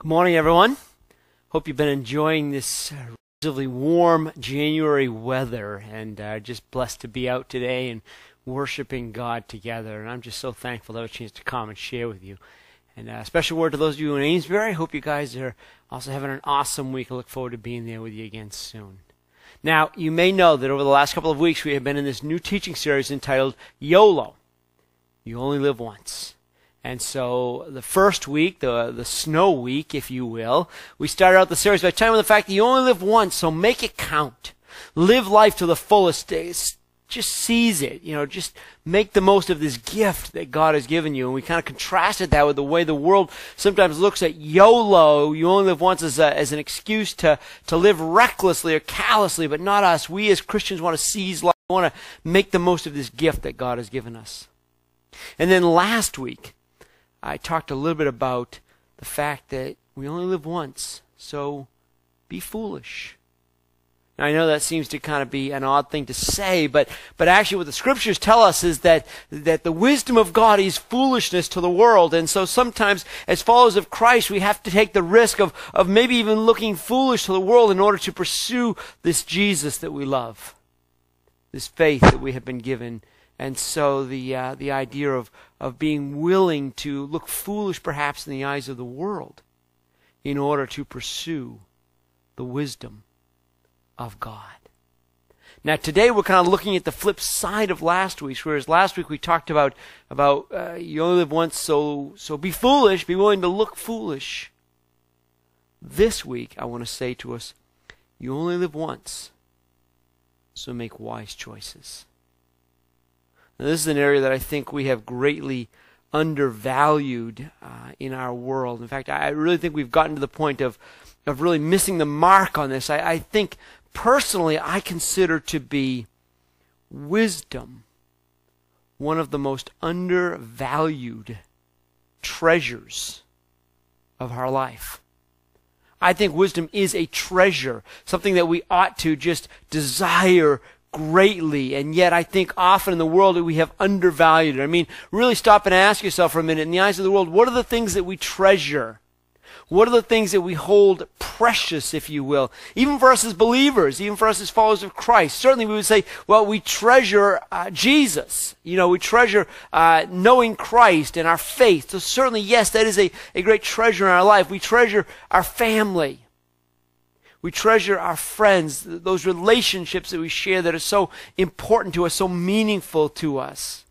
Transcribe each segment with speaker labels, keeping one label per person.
Speaker 1: Good morning, everyone. Hope you've been enjoying this relatively warm January weather, and just blessed to be out today and worshiping God together. And I'm just so thankful to have a chance to come and share with you. And a special word to those of you in Amesbury. I hope you guys are also having an awesome week. I look forward to being there with you again soon. Now, you may know that over the last couple of weeks we have been in this new teaching series entitled YOLO. You only live once. And so the first week, the snow week, if you will, we started out the series by telling you the fact that you only live once, so make it count. Live life to the fullest. Just seize it. Just make the most of this gift that God has given you. And we kind of contrasted that with the way the world sometimes looks at YOLO, you only live once, as an excuse to live recklessly or callously, but not us. We as Christians want to seize life. We want to make the most of this gift that God has given us. And then last week, I talked a little bit about the fact that we only live once, so be foolish. Now, I know that seems to kind of be an odd thing to say, but actually what the scriptures tell us is that the wisdom of God is foolishness to the world. And so sometimes as followers of Christ, we have to take the risk of maybe even looking foolish to the world in order to pursue this Jesus that we love, this faith that we have been given. And so the idea of being willing to look foolish perhaps in the eyes of the world in order to pursue the wisdom of God. Now today we're kind of looking at the flip side of last week's, whereas last week we talked about you only live once, so be foolish, be willing to look foolish. This week I want to say to us, you only live once, so make wise choices. Now, this is an area that I think we have greatly undervalued in our world. In fact, I really think we've gotten to the point of really missing the mark on this. I think, personally, I consider to be wisdom one of the most undervalued treasures of our life. I think wisdom is a treasure, something that we ought to just desire greatly, and yet I think often in the world that we have undervalued it. I mean, really stop and ask yourself for a minute, in the eyes of the world, what are the things that we treasure? What are the things that we hold precious, if you will? Even for us as believers, even for us as followers of Christ, certainly we would say, well, we treasure Jesus. We treasure knowing Christ and our faith. So certainly, yes, that is a great treasure in our life. We treasure our family. We treasure our friends, those relationships that we share that are so important to us, so meaningful to us.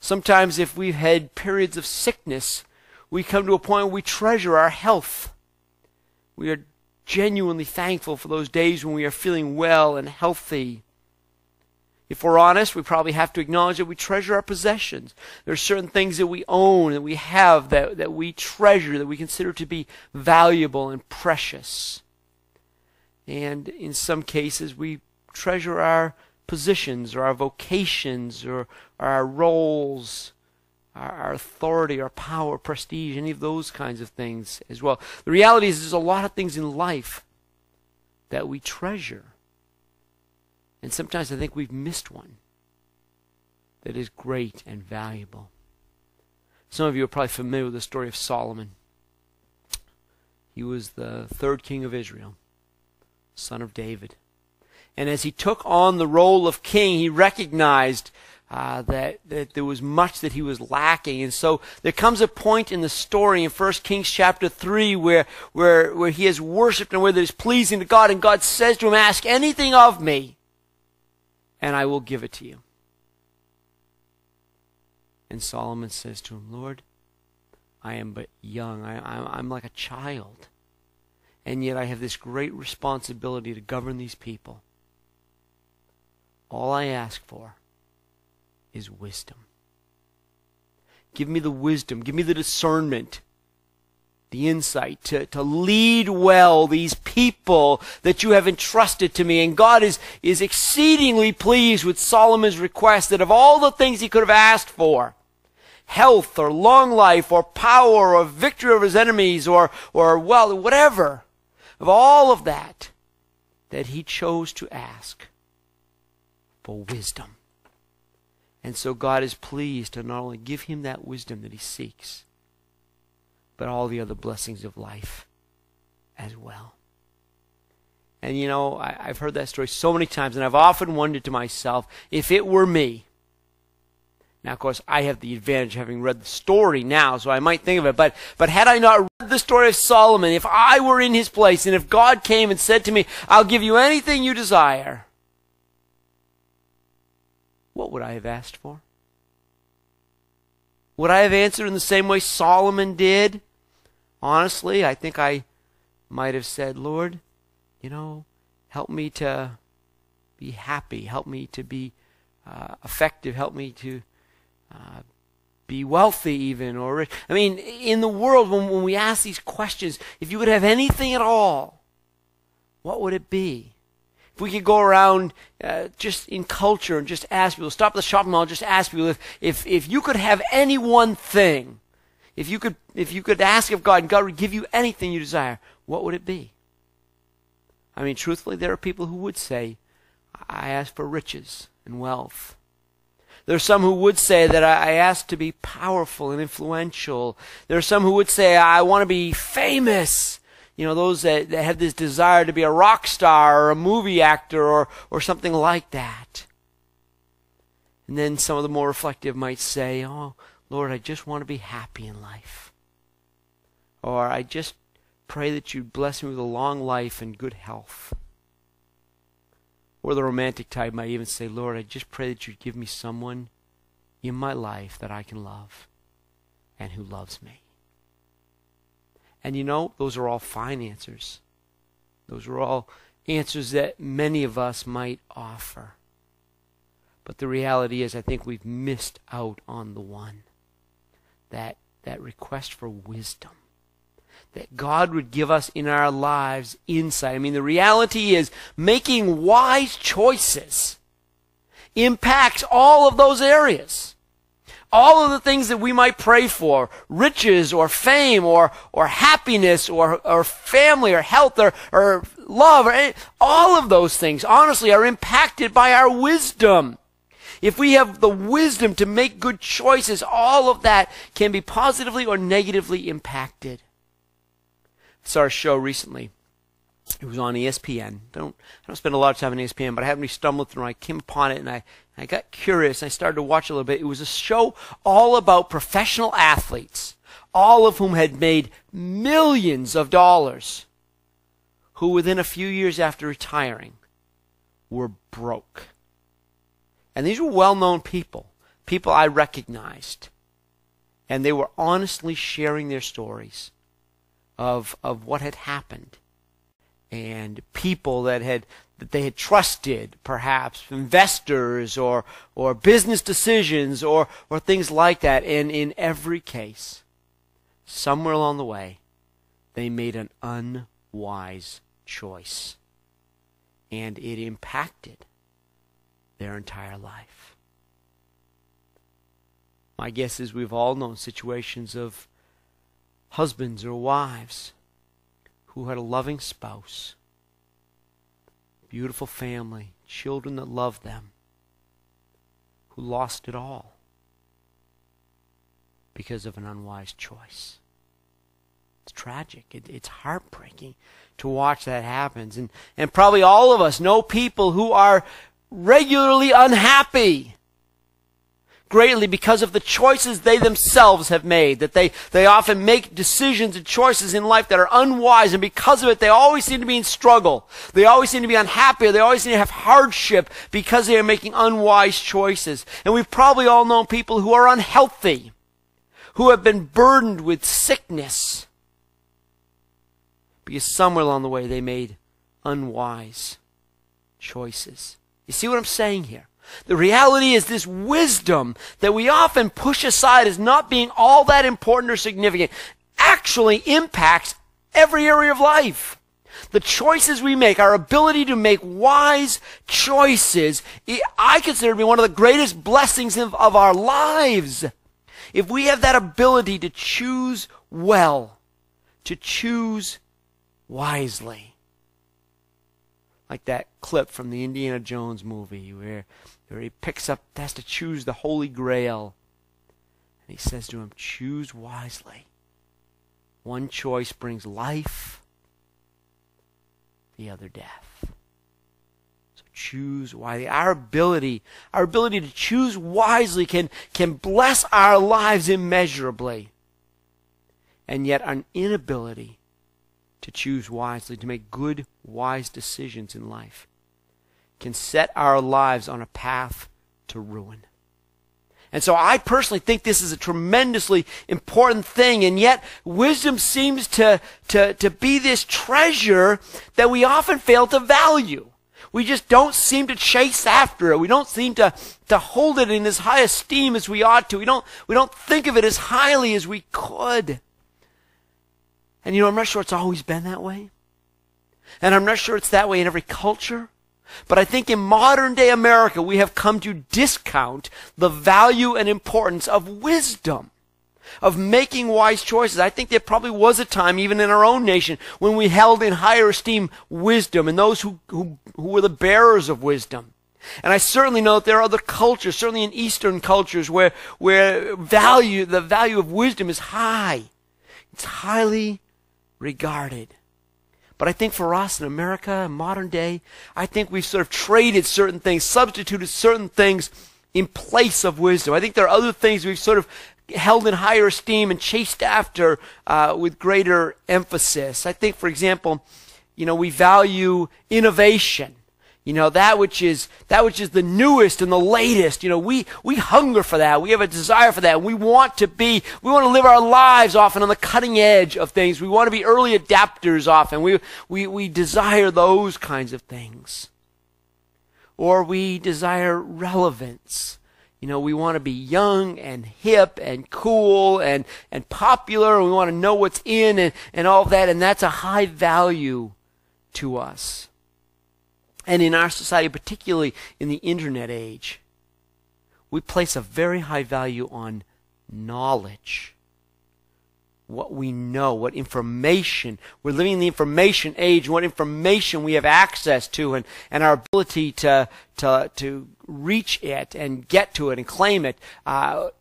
Speaker 1: Sometimes if we've had periods of sickness, we come to a point where we treasure our health. We are genuinely thankful for those days when we are feeling well and healthy. If we're honest, we probably have to acknowledge that we treasure our possessions. There are certain things that we own, that we have, that we treasure, that we consider to be valuable and precious. And in some cases, we treasure our positions or our vocations or our roles, our authority, our power, prestige, any of those kinds of things as well. The reality is there's a lot of things in life that we treasure. And sometimes I think we've missed one that is great and valuable. Some of you are probably familiar with the story of Solomon. He was the third king of Israel, son of David. And as he took on the role of king, he recognized that there was much that he was lacking. And so there comes a point in the story in 1 Kings chapter 3 where he has worshipped in a way that is pleasing to God, and God says to him, ask anything of me, and I will give it to you. And Solomon says to him, Lord, I am but young. I'm like a child. And yet I have this great responsibility to govern these people. All I ask for is wisdom. Give me the wisdom. Give me the discernment, the insight to lead well these people that you have entrusted to me. And God is exceedingly pleased with Solomon's request that of all the things he could have asked for, health or long life or power or victory over his enemies or well, whatever, of all of that he chose to ask for wisdom. And so God is pleased to not only give him that wisdom that he seeks, but all the other blessings of life as well. And you know, I've heard that story so many times, and I've often wondered to myself, if it were me. Now, of course, I have the advantage of having read the story now, so I might think of it, but had I not read the story of Solomon, if I were in his place, and if God came and said to me, I'll give you anything you desire, what would I have asked for? Would I have answered in the same way Solomon did? Honestly, I think I might have said, Lord, you know, help me to be happy. Help me to be effective. Help me to be wealthy even, or rich. I mean, in the world, when we ask these questions, if you could have anything at all, what would it be? If we could go around just in culture and just ask people, stop at the shopping mall and just ask people, if you could have any one thing, if you could ask of God and God would give you anything you desire, what would it be? I mean, truthfully, there are people who would say, I ask for riches and wealth. There are some who would say that I ask to be powerful and influential. There are some who would say, I want to be famous. You know, those that have this desire to be a rock star or a movie actor or something like that. And then some of the more reflective might say, oh, Lord, I just want to be happy in life. Or I just pray that you bless me with a long life and good health. Or the romantic type might even say, Lord, I just pray that you'd give me someone in my life that I can love and who loves me. And you know, those are all fine answers. Those are all answers that many of us might offer. But the reality is, I think we've missed out on the one. That request for wisdom. That God would give us in our lives insight. I mean, the reality is, making wise choices impacts all of those areas. All of the things that we might pray for, riches or fame or happiness or family or health or love, all of those things, honestly, are impacted by our wisdom. If we have the wisdom to make good choices, all of that can be positively or negatively impacted. I saw a show recently. It was on ESPN. I don't spend a lot of time on ESPN, but I happened to be stumbling through and I came upon it and I got curious and I started to watch a little bit. It was a show all about professional athletes, all of whom had made millions of dollars, who within a few years after retiring were broke. And these were well-known people I recognized. And they were honestly sharing their stories of what had happened. And people that they had trusted, perhaps investors or business decisions or things like that. And in every case, somewhere along the way, they made an unwise choice. And it impacted their entire life. My guess is we've all known situations of husbands or wives who had a loving spouse, beautiful family, children that loved them, who lost it all because of an unwise choice. It's tragic. It's heartbreaking to watch that happen. And probably all of us know people who are regularly unhappy greatly because of the choices they themselves have made, that they often make decisions and choices in life that are unwise, and because of it they always seem to be in struggle. They always seem to be unhappy, or they always seem to have hardship because they are making unwise choices. And we've probably all known people who are unhealthy, who have been burdened with sickness because somewhere along the way they made unwise choices. You see what I'm saying here? The reality is this wisdom that we often push aside as not being all that important or significant actually impacts every area of life. The choices we make, our ability to make wise choices, I consider to be one of the greatest blessings of our lives. If we have that ability to choose well, to choose wisely. Like that clip from the Indiana Jones movie where he has to choose the Holy Grail. And he says to him, choose wisely. One choice brings life, the other death. So choose wisely. Our ability to choose wisely can bless our lives immeasurably. And yet an inability to choose wisely, to make good, wise decisions in life, can set our lives on a path to ruin. And so I personally think this is a tremendously important thing, and yet wisdom seems to be this treasure that we often fail to value. We just don't seem to chase after it. We don't seem to hold it in as high esteem as we ought to. We don't think of it as highly as we could. And I'm not sure it's always been that way. And I'm not sure it's that way in every culture. But I think in modern day America, we have come to discount the value and importance of wisdom, of making wise choices. I think there probably was a time, even in our own nation, when we held in higher esteem wisdom and those who were the bearers of wisdom. And I certainly know that there are other cultures, certainly in Eastern cultures, where the value of wisdom is high. It's highly regarded. But I think for us in America, in modern day, I think we've sort of traded certain things, substituted certain things in place of wisdom. I think there are other things we've sort of held in higher esteem and chased after with greater emphasis. I think, for example, we value innovation. That which is the newest and the latest. We hunger for that. We have a desire for that. We want to live our lives often on the cutting edge of things. We want to be early adapters often. We desire those kinds of things. Or we desire relevance. We want to be young and hip and cool and popular. And we want to know what's in and all of that. And that's a high value to us. And in our society, particularly in the internet age, we place a very high value on knowledge. What we know, what information. We're living in the information age, what information we have access to, and our ability to reach it and get to it and claim it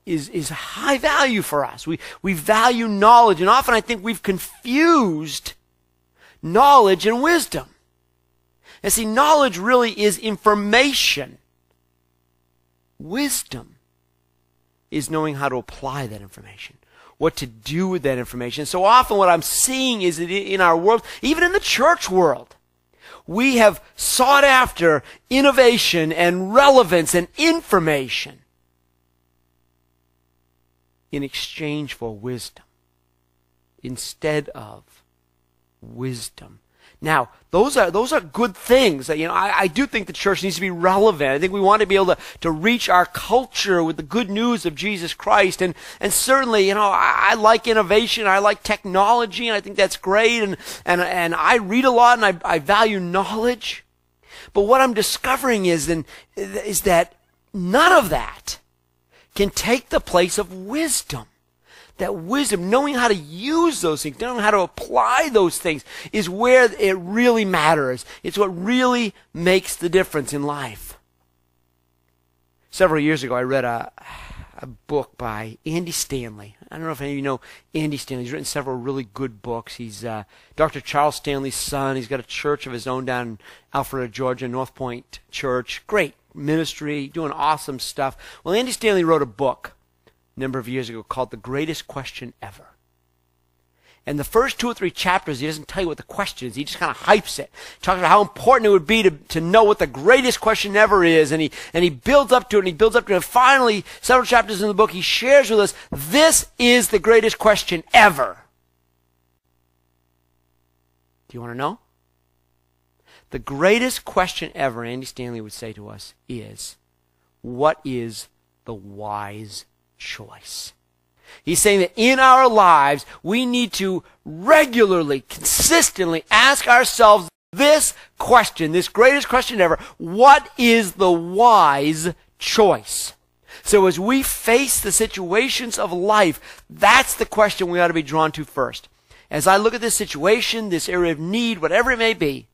Speaker 1: is high value for us. We value knowledge, and often I think we've confused knowledge and wisdom. And see, knowledge really is information. Wisdom is knowing how to apply that information, what to do with that information. So often what I'm seeing is that in our world, even in the church world, we have sought after innovation and relevance and information in exchange for wisdom instead of wisdom. Now, those are good things. I do think the church needs to be relevant. I think we want to be able to reach our culture with the good news of Jesus Christ. And certainly, I like innovation. I like technology, and I think that's great. And I read a lot, and I value knowledge. But what I'm discovering is that none of that can take the place of wisdom. That wisdom, knowing how to use those things, knowing how to apply those things, is where it really matters. It's what really makes the difference in life. Several years ago, I read a book by Andy Stanley. I don't know if any of you know Andy Stanley. He's written several really good books. He's Dr. Charles Stanley's son. He's got a church of his own down in Alpharetta, Georgia, North Point Church. Great ministry, doing awesome stuff. Well, Andy Stanley wrote a book a number of years ago called The Greatest Question Ever. And the first 2 or 3 chapters, he doesn't tell you what the question is. He just kind of hypes it. Talks about how important it would be to know what the greatest question ever is. And he builds up to it, and he builds up to it. And finally, several chapters in the book, he shares with us, this is the greatest question ever. Do you want to know? The greatest question ever, Andy Stanley would say to us, is, what is the wise choice? He's saying that in our lives, we need to regularly, consistently ask ourselves this question, this greatest question ever: what is the wise choice? So as we face the situations of life, that's the question we ought to be drawn to first. As I look at this situation, this area of need, whatever it may be,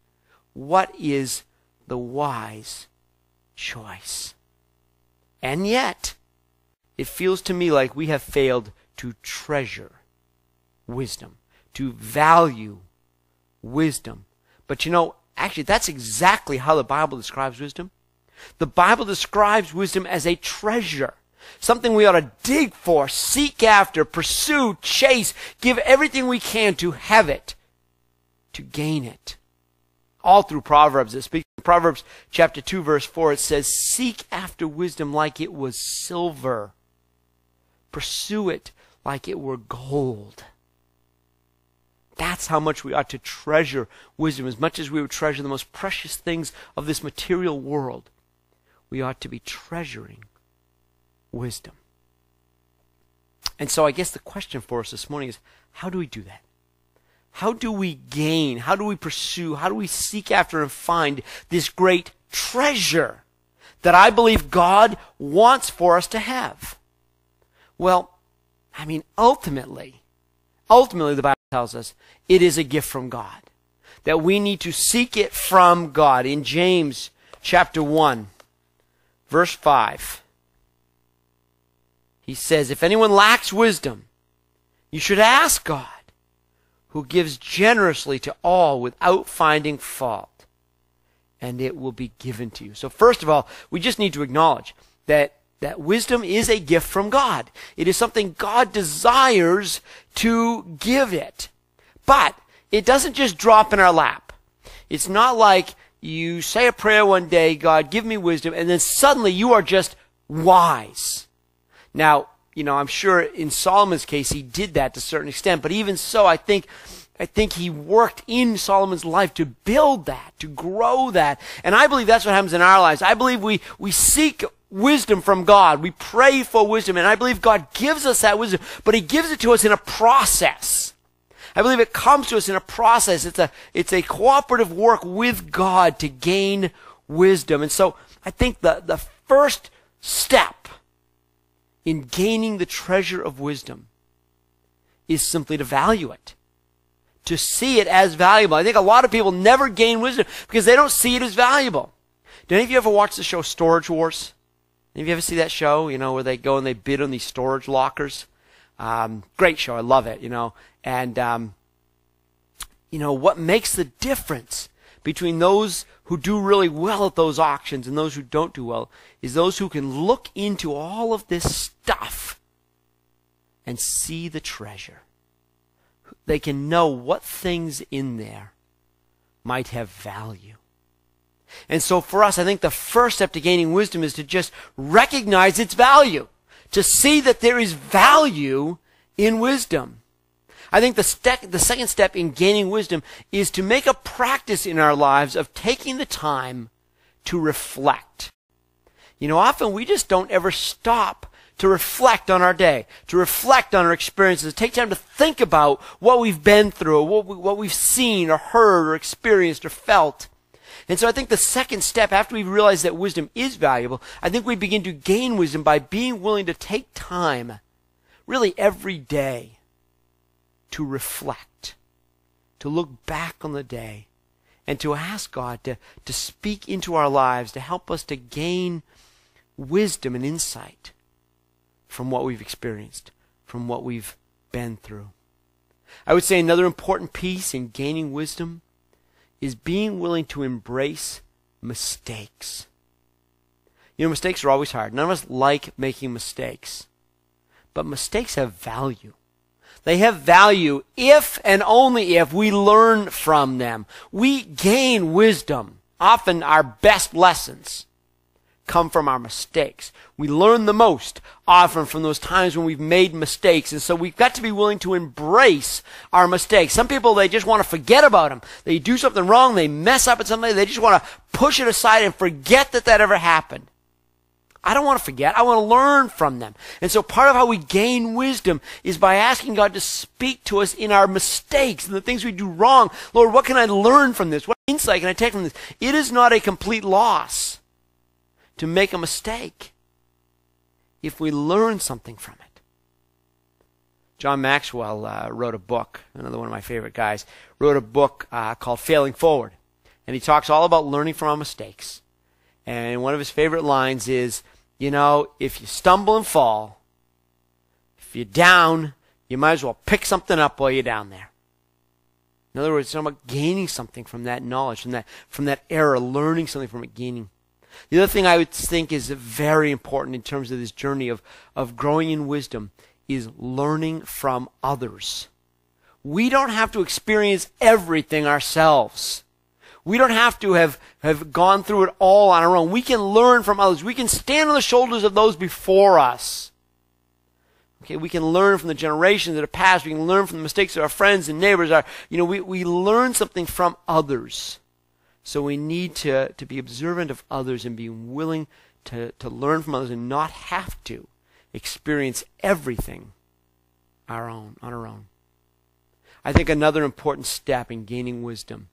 Speaker 1: what is the wise choice? And yet, it feels to me like we have failed to treasure wisdom, to value wisdom. But actually that's exactly how the Bible describes wisdom. The Bible describes wisdom as a treasure. Something we ought to dig for, seek after, pursue, chase, give everything we can to have it, to gain it. All through Proverbs. It speaks in Proverbs chapter 2, verse 4. It says, seek after wisdom like it was silver. Pursue it like it were gold. That's how much we ought to treasure wisdom. As much as we would treasure the most precious things of this material world, we ought to be treasuring wisdom. And so I guess the question for us this morning is, how do we do that? How do we gain? How do we pursue? How do we seek after and find this great treasure that I believe God wants for us to have? Well, ultimately, the Bible tells us it is a gift from God, that we need to seek it from God. In James chapter 1, verse 5, he says, if anyone lacks wisdom, you should ask God, who gives generously to all without finding fault, and it will be given to you. So first of all, we just need to acknowledge that wisdom is a gift from God. It is something God desires to give it. But it doesn't just drop in our lap. It's not like you say a prayer one day, God, give me wisdom, and then suddenly you are just wise. Now, I'm sure in Solomon's case he did that to a certain extent, but even so, I think he worked in Solomon's life to build that, to grow that. And I believe that's what happens in our lives. I believe we seek wisdom from God. We pray for wisdom, and I believe God gives us that wisdom, but he gives it to us in a process. I believe it comes to us in a process. It's a cooperative work with God to gain wisdom. And so I think the first step in gaining the treasure of wisdom is simply to value it, to see it as valuable. I think a lot of people never gain wisdom because they don't see it as valuable. Did any of you ever watch the show Storage Wars? Any of you ever see that show, where they go and they bid on these storage lockers? Great show. I love it, And, what makes the difference between those who do really well at those auctions and those who don't do well is those who can look into all of this stuff and see the treasure. They can know what things in there might have value. And so for us, I think the first step to gaining wisdom is to just recognize its value, to see that there is value in wisdom. I think the second step in gaining wisdom is to make a practice in our lives of taking the time to reflect. Often we just don't ever stop to reflect on our day, to reflect on our experiences, take time to think about what we've been through, what we've seen or heard or experienced or felt. And so I think the second step, after we realize that wisdom is valuable, I think we begin to gain wisdom by being willing to take time, really every day, to reflect, to look back on the day, and to ask God to speak into our lives, to help us to gain wisdom and insight from what we've experienced, from what we've been through. I would say another important piece in gaining wisdom is being willing to embrace mistakes. Mistakes are always hard. None of us like making mistakes. But mistakes have value. They have value if and only if we learn from them. We gain wisdom. Often our best lessons come from our mistakes. We learn the most often from those times when we've made mistakes. And so we've got to be willing to embrace our mistakes. Some people, they just want to forget about them. They do something wrong, they mess up at something, they just want to push it aside and forget that ever happened. I don't want to forget. I want to learn from them. And so part of how we gain wisdom is by asking God to speak to us in our mistakes and the things we do wrong. Lord, what can I learn from this? What insight can I take from this? It is not a complete loss to make a mistake if we learn something from it. John Maxwell wrote a book, another one of my favorite guys, wrote a book called Failing Forward. And he talks all about learning from our mistakes. And one of his favorite lines is, if you stumble and fall, if you're down, you might as well pick something up while you're down there. In other words, it's talking about gaining something from that knowledge, from that error, learning something from it, gaining. The other thing I would think is very important in terms of this journey of growing in wisdom is learning from others. We don't have to experience everything ourselves. We don't have to have gone through it all on our own. We can learn from others. We can stand on the shoulders of those before us. Okay, we can learn from the generations that have passed. We can learn from the mistakes of our friends and neighbors. We learn something from others. So we need to be observant of others and be willing to learn from others and not have to experience everything on our own. I think another important step in gaining wisdom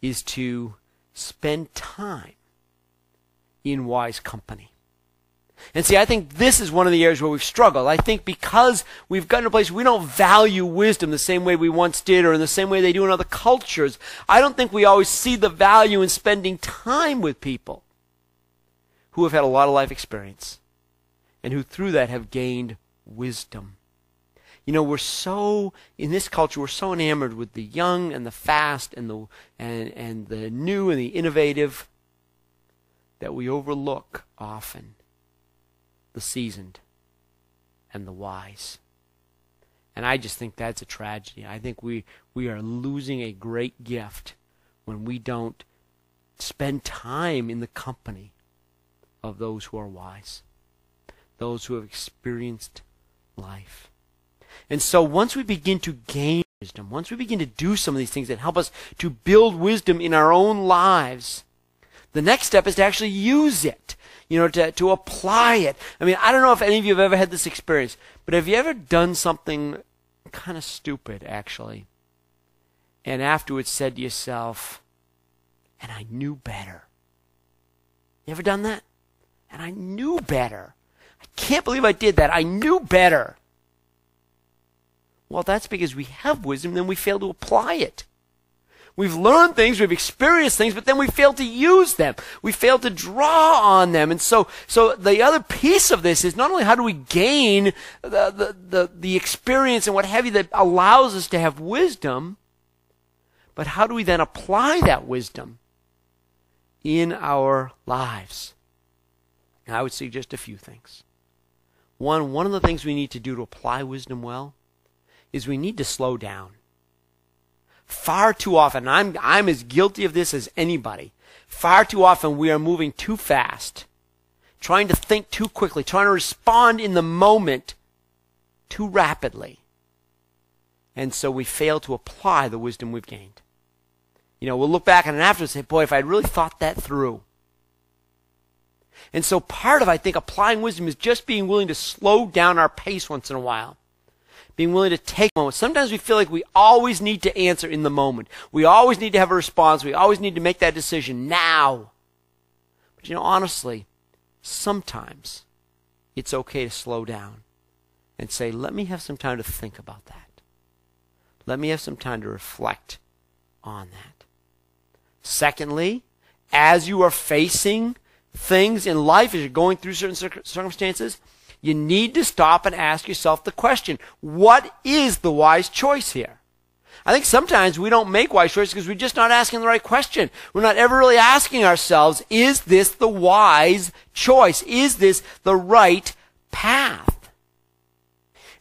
Speaker 1: is to spend time in wise company. And see, I think this is one of the areas where we've struggled. I think because we've gotten to a place where we don't value wisdom the same way we once did or in the same way they do in other cultures, I don't think we always see the value in spending time with people who have had a lot of life experience and who through that have gained wisdom. In this culture, we're so enamored with the young and the fast and the new and the innovative that we overlook often the seasoned and the wise. And I just think that's a tragedy. I think we are losing a great gift when we don't spend time in the company of those who are wise, those who have experienced life. And so once we begin to gain wisdom, once we begin to do some of these things that help us to build wisdom in our own lives, the next step is to actually use it, to apply it. I mean, I don't know if any of you have ever had this experience, but have you ever done something kind of stupid, actually, and afterwards said to yourself, and I knew better? You ever done that? And I knew better. I can't believe I did that. I knew better. Well, that's because we have wisdom, then we fail to apply it. We've learned things, we've experienced things, but then we fail to use them. We fail to draw on them. And so the other piece of this is not only how do we gain the experience and what have you that allows us to have wisdom, but how do we then apply that wisdom in our lives? And I would suggest a few things. One of the things we need to do to apply wisdom well is we need to slow down. Far too often, I'm as guilty of this as anybody. Far too often we are moving too fast, trying to think too quickly, trying to respond in the moment too rapidly. And so we fail to apply the wisdom we've gained. We'll look back on it afterwards and say, boy, if I'd really thought that through. And so part of, I think, applying wisdom is just being willing to slow down our pace once in a while. Being willing to take a moment. Sometimes we feel like we always need to answer in the moment. We always need to have a response. We always need to make that decision now. But honestly, sometimes it's okay to slow down and say, let me have some time to think about that. Let me have some time to reflect on that. Secondly, as you are facing things in life, as you're going through certain circumstances, you need to stop and ask yourself the question, what is the wise choice here? I think sometimes we don't make wise choices because we're just not asking the right question. We're not ever really asking ourselves, is this the wise choice? Is this the right path?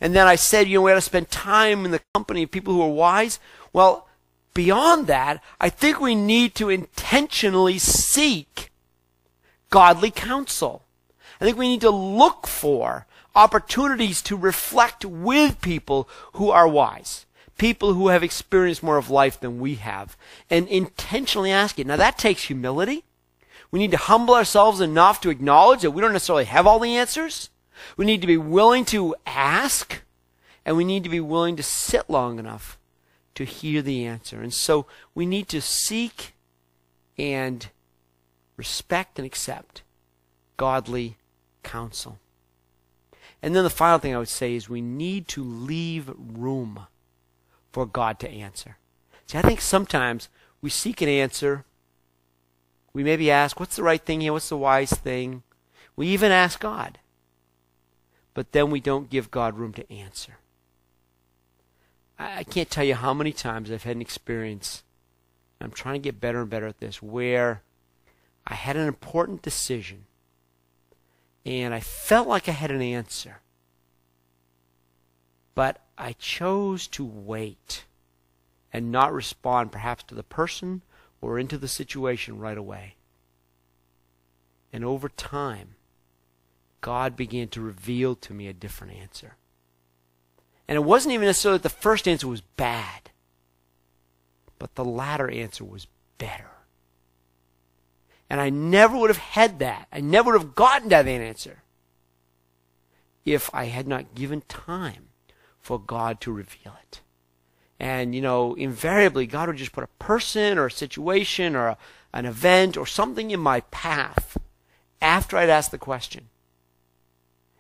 Speaker 1: And then I said, we ought to spend time in the company of people who are wise. Well, beyond that, I think we need to intentionally seek godly counsel. I think we need to look for opportunities to reflect with people who are wise, people who have experienced more of life than we have, and intentionally ask it. Now that takes humility. We need to humble ourselves enough to acknowledge that we don't necessarily have all the answers. We need to be willing to ask, and we need to be willing to sit long enough to hear the answer. And so we need to seek and respect and accept godly counsel. And then the final thing I would say is we need to leave room for God to answer. See, I think sometimes we seek an answer. We maybe ask, what's the right thing here? What's the wise thing? We even ask God. But then we don't give God room to answer. I can't tell you how many times I've had an experience, I'm trying to get better and better at this, where I had an important decision and I felt like I had an answer, but I chose to wait and not respond perhaps to the person or into the situation right away. And over time, God began to reveal to me a different answer. And it wasn't even necessarily that the first answer was bad, but the latter answer was better. And I never would have had that. I never would have gotten to that answer if I had not given time for God to reveal it. And, invariably, God would just put a person or a situation or an event or something in my path after I'd asked the question.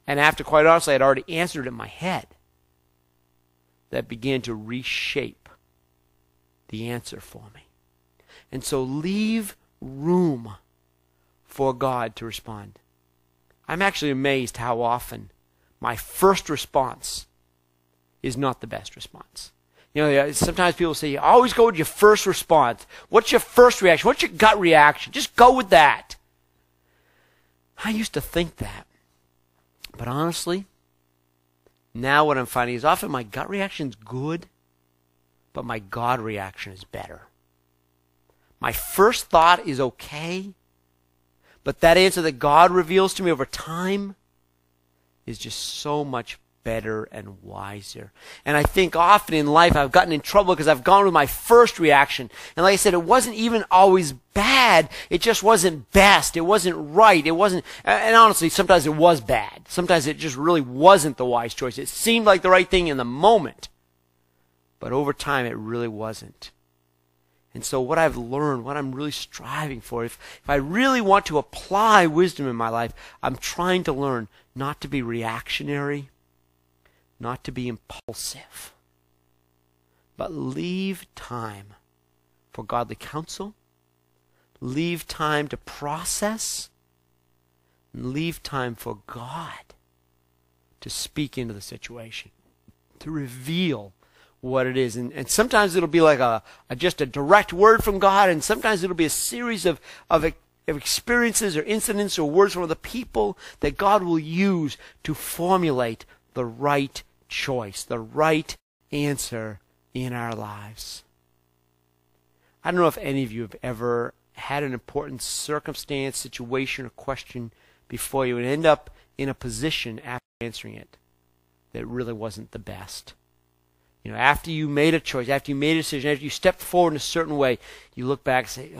Speaker 1: And after, quite honestly, I'd already answered it in my head, that began to reshape the answer for me. And so leave room for God to respond. I'm actually amazed how often my first response is not the best response. Sometimes people say, you always go with your first response. What's your first reaction? What's your gut reaction? Just go with that. I used to think that. But honestly, now what I'm finding is often my gut reaction is good, but my God reaction is better. My first thought is okay, but that answer that God reveals to me over time is just so much better and wiser. And I think often in life I've gotten in trouble because I've gone with my first reaction. And like I said, it wasn't even always bad. It just wasn't best. It wasn't right. It wasn't, and honestly, sometimes it was bad. Sometimes it just really wasn't the wise choice. It seemed like the right thing in the moment, but over time it really wasn't. And so what I've learned, what I'm really striving for, if I really want to apply wisdom in my life, I'm trying to learn not to be reactionary, not to be impulsive, but leave time for godly counsel, leave time to process, and leave time for God to speak into the situation, to reveal what it is. And sometimes it'll be like just a direct word from God, and sometimes it'll be a series of experiences or incidents or words from other people that God will use to formulate the right choice, the right answer in our lives. I don't know if any of you have ever had an important circumstance, situation, or question before you and end up in a position after answering it that really wasn't the best. After you made a choice, after you made a decision, after you stepped forward in a certain way, you look back and say,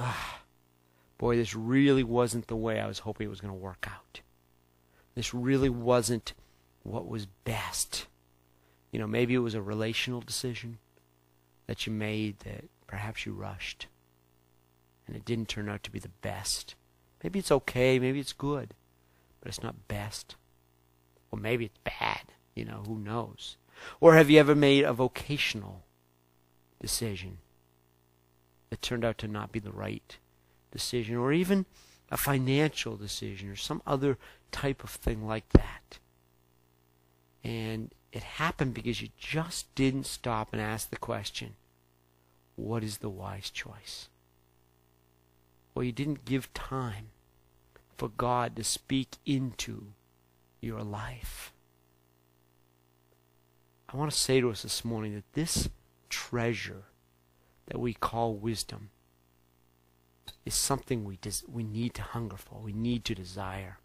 Speaker 1: boy, this really wasn't the way I was hoping it was going to work out. This really wasn't what was best. Maybe it was a relational decision that you made that perhaps you rushed, and it didn't turn out to be the best. Maybe it's okay, maybe it's good, but it's not best. Or maybe it's bad, who knows. Or have you ever made a vocational decision that turned out to not be the right decision, or even a financial decision or some other type of thing like that? And it happened because you just didn't stop and ask the question, what is the wise choice? Well, you didn't give time for God to speak into your life. I want to say to us this morning that this treasure that we call wisdom is something we need to hunger for, we need to desire.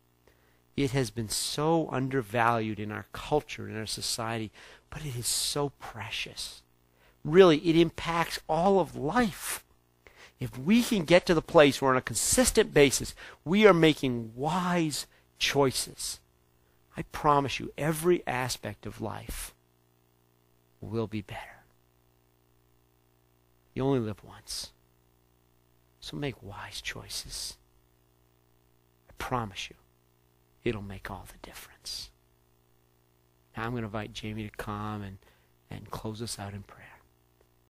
Speaker 1: It has been so undervalued in our culture, in our society, but it is so precious. Really, it impacts all of life. If we can get to the place where on a consistent basis we are making wise choices, I promise you every aspect of life will be better. You only live once, so make wise choices. I promise you, it'll make all the difference. Now I'm going to invite Jamie to come and close us out in prayer.